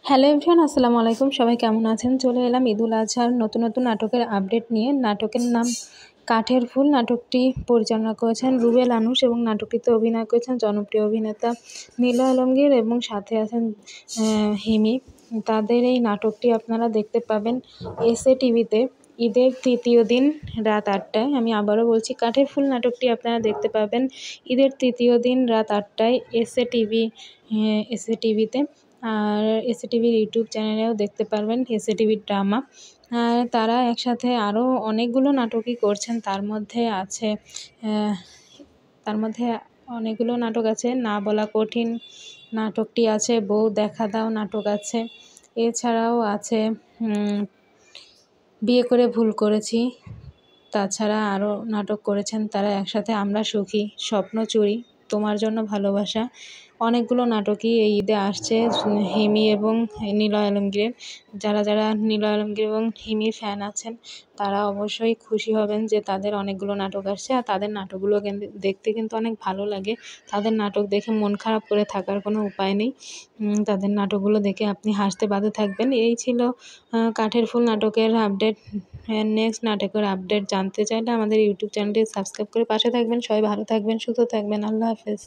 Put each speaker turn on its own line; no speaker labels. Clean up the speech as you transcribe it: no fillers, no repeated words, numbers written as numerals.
Hello everyone, আসসালামু আলাইকুম। সবাই কেমন আছেন? চলে এলাম ঈদুল আজহার নতুন নতুন নাটকের আপডেট নিয়ে। নাটকের নাম কাঠের ফুল। নাটকটি পরিচালনা করেছেন রুবেল আনুশ এবং নাটকটিতে অভিনয় করেছেন জনপ্রিয় অভিনেতা নীলা আলমগীর এবং সাথে আছেন হিমি। তাদের এই নাটকটি আপনারা দেখতে পাবেন এসএ টিভিতে ঈদের তৃতীয় দিন রাত ৮টায়। আমি আবারও বলছি, কাঠের ফুল নাটকটি আপনারা দেখতে পাবেন ঈদের তৃতীয় দিন রাত ৮টায় এসএ টিভিতে। আর এসএ টিভির ইউটিউব চ্যানেলেও দেখতে পারবেন এসএ টিভির ড্রামা। আর তারা একসাথে আরও অনেকগুলো নাটকই করছেন। তার মধ্যে অনেকগুলো নাটক আছে। না বলা কঠিন নাটকটি আছে, বউ দেখা দাও নাটক আছে, এছাড়াও আছে বিয়ে করে ভুল করেছি। তাছাড়া আরও নাটক করেছেন তারা একসাথে, আমরা সুখী, স্বপ্ন চুরি, তোমার জন্য ভালোবাসা। অনেকগুলো নাটকই এই ঈদে আসছে হিমি এবং নীলয় আলমগীরের। যারা নীলয় আলমগীর এবং হিমির ফ্যান আছেন তারা অবশ্যই খুশি হবেন যে তাদের অনেকগুলো নাটক আসছে। আর তাদের নাটকগুলো দেখতে কিন্তু অনেক ভালো লাগে। তাদের নাটক দেখে মন খারাপ করে থাকার কোনো উপায় নেই। তাদের নাটকগুলো দেখে আপনি হাসতে বাধ্য থাকবেন। এই ছিল কাঠের ফুল নাটকের আপডেট। নেক্সট নাটকের আপডেট জানতে চাইলে আমাদের ইউটিউব চ্যানেলটি সাবস্ক্রাইব করে পাশে থাকবেন। সবাই ভালো থাকবেন, সুস্থ থাকবেন। আল্লাহ হাফেজ।